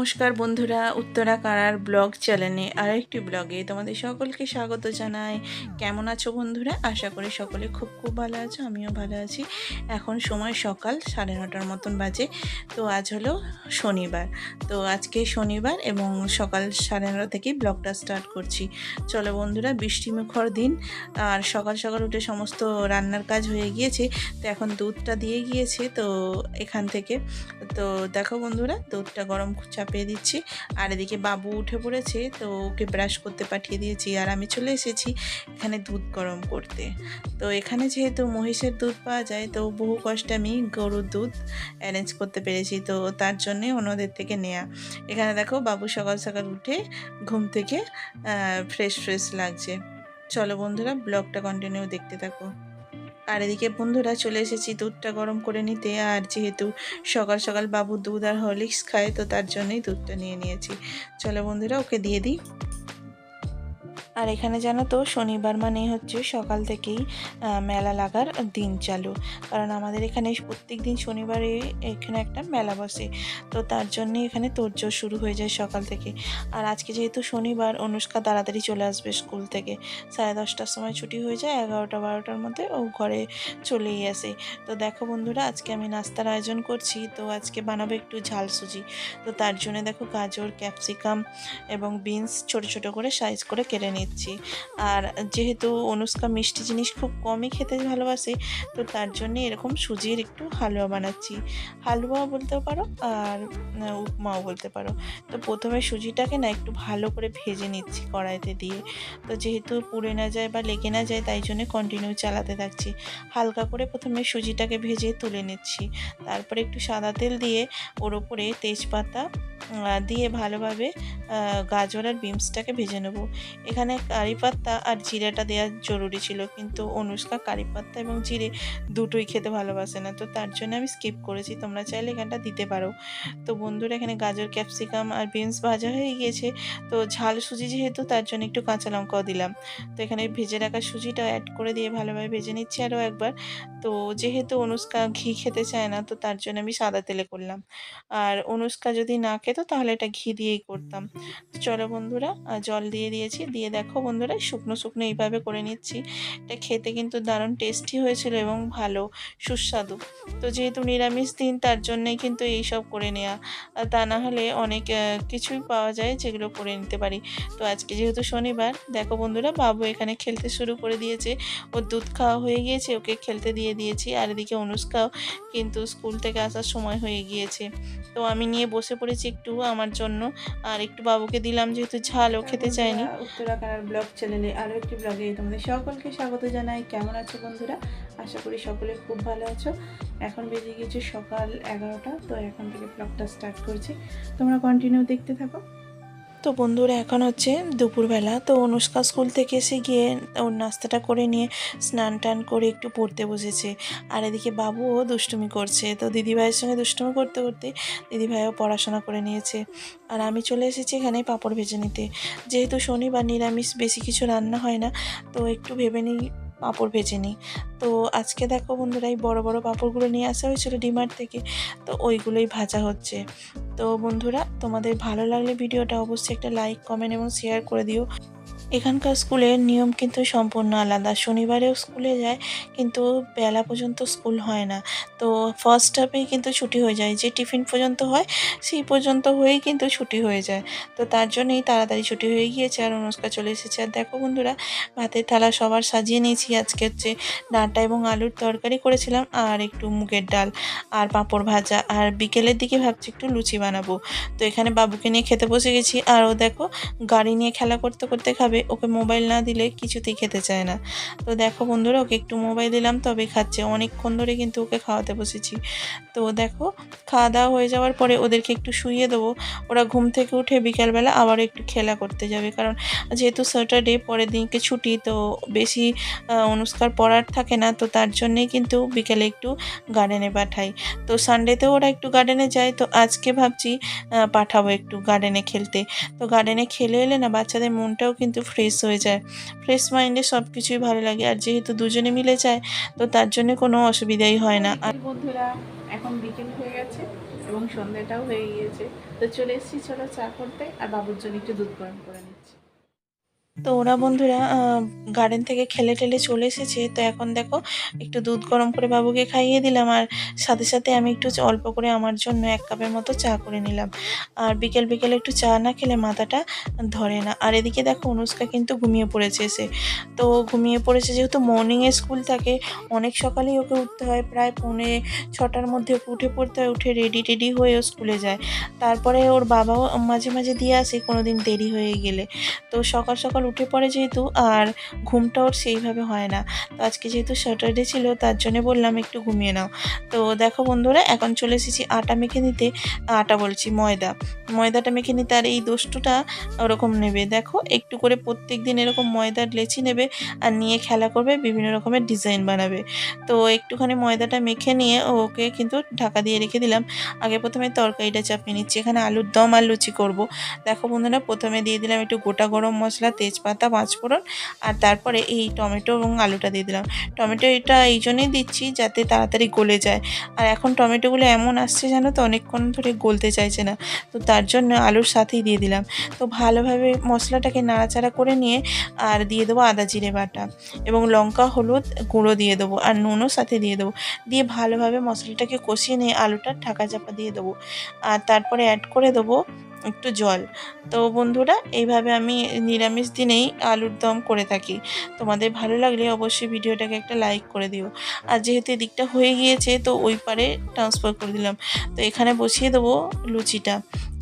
নমস্কার বন্ধুরা, উত্তরা কারার ব্লগ চ্যানেলে আরেকটি ব্লগে তোমাদের সকলকে স্বাগত জানাই। কেমন আছো বন্ধুরা? আশা করি সকলে খুব ভালো আছো, আমিও ভালো আছি। এখন সময় সকাল 9:30 মতন বাজে। তো আজ হলো শনিবার। তো আজকে শনিবার এবং সকাল 9:30 থেকেই ব্লগটা স্টার্ট করছি। চলো বন্ধুরা, বৃষ্টিমুখর দিন আর সকাল সকাল উঠে সমস্ত রান্নার কাজ হয়ে গিয়েছে। তো এখন দুধটা দিয়ে গিয়েছে তো এখান থেকে। তো দেখো বন্ধুরা, দুধটা গরম চাপিয়ে দিচ্ছি আর এদিকে বাবু উঠে পড়েছে, তো ওকে ব্রাশ করতে পাঠিয়ে দিয়েছি আর আমি চলে এসেছি এখানে দুধ গরম করতে। তো এখানে যেহেতু মহিষের দুধ পাওয়া যায়, তো বহু কষ্টে আমি গরুর দুধ অ্যারেঞ্জ করতে পেরেছি, তো তার জন্যে অন্যদের থেকে নেয়া। এখানে দেখো বাবু সকাল সকাল উঠে ঘুম থেকে ফ্রেশ লাগছে। চলো বন্ধুরা, ব্লগটা কন্টিনিউ দেখতে থাকো। আর এদিকে বন্ধুরা চলে এসেছি দুধটা গরম করে নিতে। আর যেহেতু সকাল সকাল বাবু দুধ আর হরলিক্স খায়, তো তার জন্যই দুধটা নিয়ে নিয়েছি। চলো বন্ধুরা, ওকে দিয়ে দিই। আর এখানে জানো তো, শনিবার মানে হচ্ছে সকাল থেকেই মেলা লাগার দিন চালু। কারণ আমাদের এখানে প্রত্যেক দিন শনিবারে এখানে একটা মেলা বসে, তো তার জন্যে এখানে তোড়জোড় শুরু হয়ে যায় সকাল থেকে। আর আজকে যেহেতু শনিবার, অনুষ্কা তাড়াতাড়ি চলে আসবে স্কুল থেকে। 10:30টার সময় ছুটি হয়ে যায়, 11টা-12টার মধ্যে ও ঘরে চলেই আসে। তো দেখো বন্ধুরা, আজকে আমি নাস্তার আয়োজন করছি। তো আজকে বানাবো একটু ঝাল সুজি। তো তার জন্য দেখো গাজর, ক্যাপসিকাম এবং বিনস ছোট ছোট করে সাইজ করে কেটে নিচ্ছি। আর যেহেতু অনুষ্কা মিষ্টি জিনিস খুব কমই খেতে ভালোবাসে, তো তার জন্য এরকম সুজির একটু হালুয়া বানাচ্ছি। হালুয়া বলতেও পারো আর উপমাও বলতে পারো। তো প্রথমে সুজিটাকে না একটু ভালো করে ভেজে নিচ্ছি কড়াইতে দিয়ে। তো যেহেতু পুড়ে না যায় বা লেগে না যায়, তাই জন্য কন্টিনিউ চালাতে থাকছি। হালকা করে প্রথমে সুজিটাকে ভেজে তুলে নিচ্ছি। তারপরে একটু সাদা তেল দিয়ে ওর ওপরে তেজপাতা দিয়ে ভালোভাবে গাজর আর বিনসটাকে ভেজে নেব। এখানে কারি পাত্তা আর জিরাটা দেওয়া জরুরি ছিল, কিন্তু অনুষ্কা কারি পাত্তা এবং জিরে দুটোই খেতে ভালোবাসে না, তো তার জন্য আমি স্কিপ করেছি। তোমরা চাইলে এখানটা দিতে পারো। তো বন্ধুরা, এখানে গাজর, ক্যাপসিকাম আর বিনস ভাজা হয়ে গিয়েছে। তো ঝাল সুজি যেহেতু, তার জন্য একটু কাঁচা লঙ্কাও দিলাম। তো এখানে ভেজে রাখা সুজিটা অ্যাড করে দিয়ে ভালোভাবে ভেজে নিচ্ছি আরও একবার। তো যেহেতু অনুষ্কা ঘি খেতে চায় না, তো তার জন্য আমি সাদা তেলে করলাম। আর অনুষ্কা যদি না খেত তাহলে এটা ঘি দিয়েই করতাম। চলো বন্ধুরা, জল দিয়ে দিয়েছি। দিয়ে দেখো বন্ধুরা, শুকনো শুকনো এইভাবে করে নিচ্ছি। এটা খেতে কিন্তু দারুণ টেস্টি হয়েছিল এবং ভালো সুস্বাদু। তো যেহেতু নিরামিষ দিন, তার জন্যই কিন্তু এইসব করে নেওয়া। তা না হলে অনেক কিছুই পাওয়া যায় যেগুলো করে নিতে পারি। তো আজকে যেহেতু শনিবার, দেখো বন্ধুরা, বাবু এখানে খেলতে শুরু করে দিয়েছে। ওর দুধ খাওয়া হয়ে গিয়েছে, ওকে খেলতে দিয়ে দিয়েছি। আর এদিকে অনুষ্কাও কিন্তু স্কুল থেকে আসার সময় হয়ে গিয়েছে। তো আমি নিয়ে বসে পড়েছি একটু আমার জন্য, আর একটু বাবুকে দিলাম, যেহেতু ঝালও খেতে চায়নি। উত্তরাখণ্ডের ব্লগ চ্যানেলে আরও একটি ব্লগে তোমাদের সকলকে স্বাগত জানাই। কেমন আছো বন্ধুরা? আশা করি সকলে খুব ভালো আছো। এখন বেজে গিয়েছে সকাল 11টা। তো এখন থেকে ব্লগটা স্টার্ট করছি, তোমরা কন্টিনিউ দেখতে থাকো। তো বন্ধুরা, এখন হচ্ছে দুপুরবেলা। তো অনুষ্কা স্কুল থেকে এসে গিয়ে ওর নাস্তাটা করে নিয়ে স্নান টান করে একটু পড়তে বসেছে। আর এদিকে বাবুও দুষ্টুমি করছে। তো দিদিভাইয়ের সঙ্গে দুষ্টুমি করতে করতে দিদিভাইও পড়াশোনা করে নিয়েছে। আর আমি চলে এসেছি এখানে পাঁপড় ভেজে নিতে। যেহেতু শনিবার, নিরামিষ বেশি কিছু রান্না হয় না, তো একটু ভেবে নিই পাঁপড় ভেজে নিই। তো আজকে দেখো বন্ধুরা, এই বড় বড় পাঁপড়গুলো নিয়ে আসা হয়েছিল ডিমার্ট থেকে, তো ওইগুলোই ভাজা হচ্ছে। তো বন্ধুরা, তোমাদের ভালো লাগলে ভিডিওটা অবশ্যই একটা লাইক, কমেন্ট এবং শেয়ার করে দিও। এখানকার স্কুলের নিয়ম কিন্তু সম্পূর্ণ আলাদা। শনিবারেও স্কুলে যায়, কিন্তু বেলা পর্যন্ত স্কুল হয় না। তো ফার্স্ট হাফেই কিন্তু ছুটি হয়ে যায়, যে টিফিন পর্যন্ত হয় সেই পর্যন্ত হয়েই কিন্তু ছুটি হয়ে যায়। তো তার জন্যই তাড়াতাড়ি ছুটি হয়ে গিয়েছে আর অনুষ্কা চলে এসেছে। আর দেখো বন্ধুরা, ভাতের থালা সবার সাজিয়ে নিয়েছি। আজকে হচ্ছে ডাঁটা এবং আলুর তরকারি করেছিলাম, আর একটু মুগের ডাল আর পাঁপড় ভাজা। আর বিকেলের দিকে ভাবছি একটু লুচি বানাবো। তো এখানে বাবুকে নিয়ে খেতে বসে গেছি। আর ও দেখো গাড়ি নিয়ে খেলা করতে করতে খাবে, ওকে মোবাইল না দিলে কিছুতেই খেতে চায় না। তো দেখো বন্ধুরা, ওকে একটু মোবাইল দিলাম তবে খাচ্ছে। অনেকক্ষণ ধরে কিন্তু ওকে খাওয়াতে বসেছি। তো দেখো, খাওয়া দাওয়া হয়ে যাওয়ার পরে ওদেরকে একটু শুইয়ে দেবো। ওরা ঘুম থেকে উঠে বিকালবেলা আবার একটু খেলা করতে যাবে, কারণ যেহেতু স্যাটারডে পরের দিনকে ছুটি, তো বেশি অনুষ্কার পড়ার থাকে না, তো তার জন্যেই কিন্তু বিকেলে একটু গার্ডেনে পাঠাই। তো সানডেতেও ওরা একটু গার্ডেনে যায়, তো আজকে ভাবছি পাঠাবো একটু গার্ডেনে খেলতে। তো গার্ডেনে খেলে এলে না বাচ্চাদের মনটাও কিন্তু ফ্রেশ হয়ে যায়। ফ্রেশ মাইন্ডে সব কিছুই ভালো লাগে। আর যেহেতু দুজনে মিলে যায়, তো তার জন্য কোনো অসুবিধাই হয় না। আর বন্ধুরা, এখন বিকেল হয়ে গেছে এবং সন্ধ্যাটাও হয়ে গিয়েছে। তো তো চলে এসেছি, চলো চা করতে, আর বাবুর জন্য একটু দুধ গরম করে নিচ্ছি। তো ওরা বন্ধুরা গার্ডেন থেকে খেলে টেলে চলে এসেছে। তো এখন দেখো একটু দুধ গরম করে বাবুকে খাইয়ে দিলাম, আর সাথে সাথে আমি একটু অল্প করে আমার জন্য 1 কাপের মতো চা করে নিলাম। আর বিকেল বিকেল একটু চা না খেলে মাথাটা ধরে না। আর এদিকে দেখো অনুষ্কা কিন্তু ঘুমিয়ে পড়েছে এসে। তো ঘুমিয়ে পড়েছে যেহেতু মর্নিংয়ে স্কুল থাকে, অনেক সকালেই ওকে উঠতে হয়, প্রায় 5:45টার মধ্যে ওকে উঠে পড়তে হয়। উঠে রেডি টেডি হয়ে ও স্কুলে যায়। তারপরে ওর বাবাও মাঝে মাঝে দিয়ে আসে কোনোদিন দেরি হয়ে গেলে। তো সকাল সকাল উঠে পড়ে যেহেতু, আর ঘুমটা ওর সেইভাবে হয় না। তো আজকে যেহেতু স্যাটারডে ছিল, তার জন্য বললাম একটু ঘুমিয়ে নাও। তো দেখো বন্ধুরা এখন চলে এসেছি আটা মেখে নিতে। আটা বলছি, ময়দাটা মেখে নিতে। আর এই দুষ্টুটা ওরকম নেবে, দেখো একটু করে প্রত্যেক দিন এরকম ময়দার লেচি নেবে আর নিয়ে খেলা করবে, বিভিন্ন রকমের ডিজাইন বানাবে। তো একটুখানি ময়দাটা মেখে নিয়ে ওকে কিন্তু ঢাকা দিয়ে রেখে দিলাম। আগে প্রথমে তরকারিটা চাপিয়ে নিচ্ছি, এখানে আলুর দম আর লুচি করব। দেখো বন্ধুরা প্রথমে দিয়ে দিলাম একটু গোটা গরম মশলা, তেজপাতা, পাঁচফোড়ন, আর তারপরে এই টমেটো এবং আলুটা দিয়ে দিলাম। টমেটো এটা এই জন্যই দিচ্ছি যাতে তাড়াতাড়ি গলে যায়। আর এখন টমেটোগুলো এমন আসছে জানো তো, অনেকক্ষণ ধরে গলতে চাইছে না, তো তার জন্য আলুর সাথেই দিয়ে দিলাম। তো ভালোভাবে মশলাটাকে নাড়াচাড়া করে নিয়ে আর দিয়ে দেবো আদা জিরে বাটা এবং লঙ্কা হলুদ গুঁড়ো দিয়ে দেবো, আর নুনও সাথে দিয়ে দেবো। দিয়ে ভালোভাবে মশলাটাকে কষিয়ে নিয়ে আলুটা ঢাকা চাপা দিয়ে দেবো, আর তারপরে অ্যাড করে দেবো একটু জল। তো বন্ধুরা এইভাবে আমি নিরামিষ দিনেই আলুর দম করে থাকি। তোমাদের ভালো লাগলে অবশ্যই ভিডিওটাকে একটা লাইক করে দিও। আর যেহেতু এদিকটা হয়ে গিয়েছে, তো ওই পারে ট্রান্সফার করে দিলাম। তো এখানে বসিয়ে দেবো লুচিটা।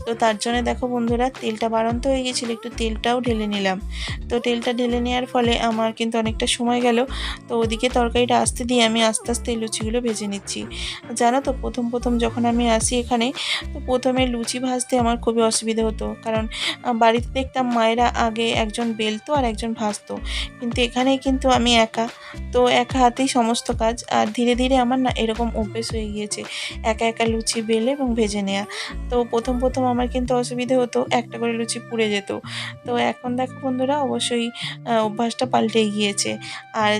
তো তার জন্য দেখো বন্ধুরা তেলটা বাড়ন্ত হয়ে গিয়েছিল, একটু তেলটাও ঢেলে নিলাম। তো তেলটা ঢেলে নেওয়ার ফলে আমার কিন্তু অনেকটা সময় গেল। তো ওদিকে তরকারিটা আসতে দিয়ে আমি আস্তে আস্তে এই লুচিগুলো ভেজে নিচ্ছি। জানো তো প্রথম প্রথম যখন আমি আসি এখানে, তো প্রথমে লুচি ভাজতে আমার খুবই অসুবিধা হতো, কারণ বাড়িতে দেখতাম মায়েরা আগে একজন বেলতো আর একজন ভাজতো, কিন্তু এখানে কিন্তু আমি একা। তো একা হাতেই সমস্ত কাজ, আর ধীরে ধীরে আমার না এরকম অভ্যেস হয়ে গিয়েছে একা একা লুচি বেলে এবং ভেজে নেওয়া। তো প্রথম প্রথম আমার কিন্তু অসুবিধে হতো, একটা করে লুচি পুড়ে যেত। তো এখন দেখো বন্ধুরা অবশ্যই অভ্যাসটা পাল্টে গিয়েছে। আর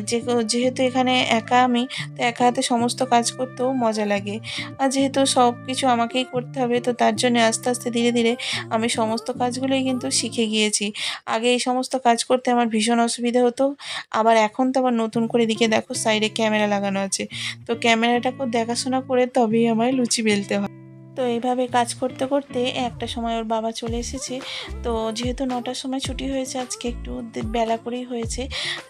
যেহেতু এখানে একা আমি, তো একা হাতে সমস্ত কাজ করতেও মজা লাগে। আর যেহেতু সব কিছু আমাকেই করতে হবে, তো তার জন্য আস্তে আস্তে ধীরে ধীরে আমি সমস্ত কাজগুলোই কিন্তু শিখে গিয়েছি। আগে এই সমস্ত কাজ করতে আমার ভীষণ অসুবিধা হতো। আবার এখন তো আবার নতুন করে এদিকে দেখো সাইডে ক্যামেরা লাগানো আছে, তো ক্যামেরাটাকেও দেখাশোনা করে তবেই আমায় লুচি বেলতে হয়। তো এইভাবে কাজ করতে করতে একটা সময় ওর বাবা চলে এসেছে। তো যেহেতু 9টার সময় ছুটি হয়েছে, আজকে একটু বেলা করেই হয়েছে,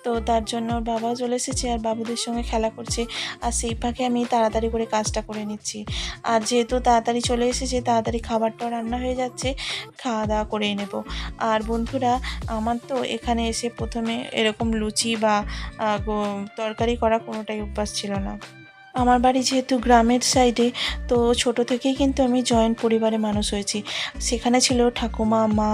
তো তার জন্য ওর বাবাও চলে এসেছে আর বাবুদের সঙ্গে খেলা করছে। আর সেই ফাঁকে আমি তাড়াতাড়ি করে কাজটা করে নিচ্ছি। আর যেহেতু তাড়াতাড়ি চলে এসেছে, তাড়াতাড়ি খাবারটাও রান্না হয়ে যাচ্ছে, খাওয়া দাওয়া করেই নেব। আর বন্ধুরা আমার তো এখানে এসে প্রথমে এরকম লুচি বা তরকারি করা কোনোটাই অভ্যাস ছিল না। আমার বাড়ি যেহেতু গ্রামের সাইডে, তো ছোট থেকেই কিন্তু আমি জয়েন্ট পরিবারে মানুষ হয়েছি। সেখানে ছিল ঠাকুমা, মা,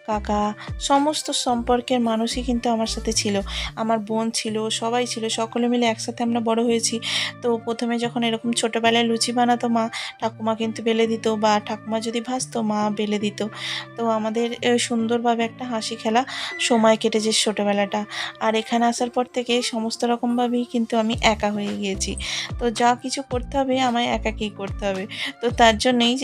কাকা, সমস্ত সম্পর্কের মানুষই কিন্তু আমার সাথে ছিল। আমার বোন ছিল, সবাই ছিল, সকলে মিলে একসাথে আমরা বড় হয়েছি। তো প্রথমে যখন এরকম ছোটোবেলায় লুচি বানাতো মা, ঠাকুমা কিন্তু বেলে দিত, বা ঠাকুমা যদি ভাজতো মা বেলে দিত। তো আমাদের সুন্দরভাবে একটা হাসি খেলা সময় কেটেছে ছোটোবেলাটা। আর এখানে আসার পর থেকে সমস্ত রকমভাবেই কিন্তু আমি একা হয়ে গিয়েছি। তো যা কিছু করতে হবে আমায় একাকেই করতে হবে। তো তার জন্যেই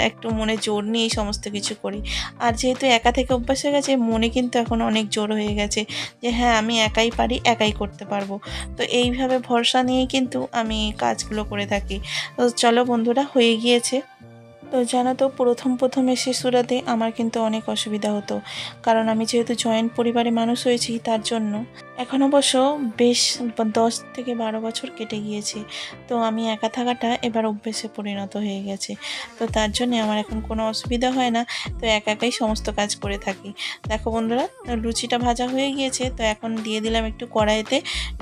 একটু মনে জোর নিয়েই সমস্ত কিছু করি। আর যেহেতু একা থেকে অভ্যাস হয়ে গেছে, মনে কিন্তু এখন অনেক জোর হয়ে গেছে যে হ্যাঁ আমি একাই পারি, একাই করতে পারবো। তো এইভাবে ভরসা নিয়েই কিন্তু আমি কাজগুলো করে থাকি। তো চলো বন্ধুরা হয়ে গিয়েছে। তো জানো তো প্রথম এসে সুরাতে আমার কিন্তু অনেক অসুবিধা হতো, কারণ আমি যেহেতু জয়েন্ট পরিবারে মানুষ হয়েছি তার জন্য। এখন অবশ্য বেশ 10 থেকে 12 বছর কেটে গিয়েছে। তো আমি একা থাকাটা এবার অভ্যেসে পরিণত হয়ে গেছে। তো তার জন্যে আমার এখন কোনো অসুবিধা হয় না। তো একা একাই সমস্ত কাজ করে থাকি। দেখো বন্ধুরা লুচিটা ভাজা হয়ে গিয়েছে, তো এখন দিয়ে দিলাম একটু কড়াইতে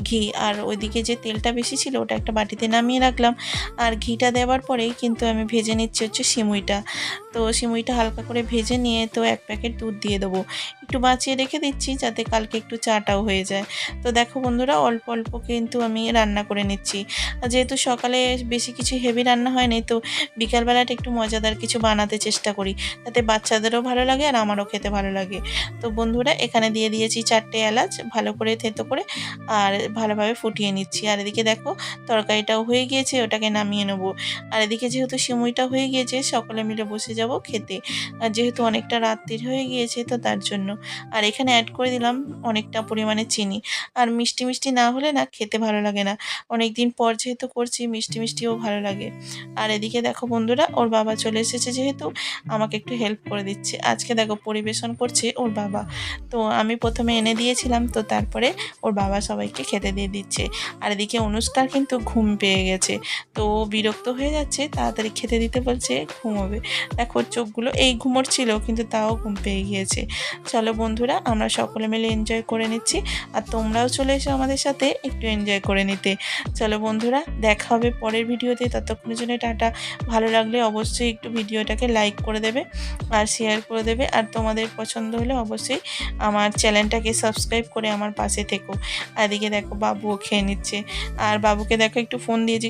ঘি। আর ওইদিকে যে তেলটা বেশি ছিল ওটা একটা বাটিতে নামিয়ে রাখলাম। আর ঘিটা দেওয়ার পরেই কিন্তু আমি ভেজে নিচ্ছি হচ্ছে সিমুইটা। তো সিমুইটা হালকা করে ভেজে নিয়ে তো 1 প্যাকেট দুধ দিয়ে দেবো। একটু বাঁচিয়ে রেখে দিচ্ছি যাতে কালকে একটু চাটাও হয়ে যায়। যায়। তো দেখো বন্ধুরা, অল্প অল্প কিন্তু আমি রান্না করে নিচ্ছি। যেহেতু সকালে বেশি কিছু হেভি রান্না হয়নি, তো বিকালবেলাটা একটু মজাদার কিছু বানাতে চেষ্টা করি, তাতে বাচ্চাদেরও ভালো লাগে আর আমারও খেতে ভালো লাগে। তো বন্ধুরা, এখানে দিয়ে দিয়েছি 4টে এলাচ, ভালো করে থেতো করে আর ভালোভাবে ফুটিয়ে নিচ্ছি। আর এদিকে দেখো তরকারিটাও হয়ে গিয়েছে, ওটাকে নামিয়ে নেবো। আর এদিকে যেহেতু সিমুইটা হয়ে গিয়েছে, সকলে মিলে বসে যাব খেতে। আর যেহেতু অনেকটা রাত্রির হয়ে গিয়েছে, তো তার জন্য। আর এখানে অ্যাড করে দিলাম অনেকটা পরিমাণে চিনি। আর মিষ্টি মিষ্টি না হলে না খেতে ভালো লাগে না। অনেক দিন পর যেহেতু করছি, মিষ্টি মিষ্টিও ভালো লাগে। আর এদিকে দেখো বন্ধুরা, ওর বাবা চলে এসেছে যেহেতু আমাকে একটু হেল্প করে দিচ্ছে। আজকে দেখো পরিবেশন করছে ওর বাবা। তো আমি প্রথমে এনে দিয়েছিলাম, তো তারপরে ওর বাবা সবাইকে খেতে দিয়ে দিচ্ছে। আর এদিকে অনুষ্কার কিন্তু ঘুম পেয়ে গেছে, তো ও বিরক্ত হয়ে যাচ্ছে, তাড়াতাড়ি খেতে দিতে বলছে, ঘুমোবে। দেখো চোখগুলো এই ঘুমোর ছিল, কিন্তু তাও ঘুম পেয়ে গিয়েছে। চলো বন্ধুরা, আমরা সকলে মিলে এনজয় করে নিচ্ছি, আর তোমরাও চলে এসো আমাদের সাথে একটু এনজয় করে নিতে। চলো বন্ধুরা, দেখা হবে পরের ভিডিওতে। ততক্ষণের জন্য টাটা। ভালো লাগলে অবশ্যই একটু ভিডিওটাকে লাইক করে দেবে আর শেয়ার করে দেবে, আর তোমাদের পছন্দ হলে অবশ্যই আমার চ্যানেলটাকে সাবস্ক্রাইব করে আমার পাশে থেকো। আর এদিকে দেখো বাবুও খেয়ে নিচ্ছে, আর বাবুকে দেখো একটু ফোন দিয়েছি।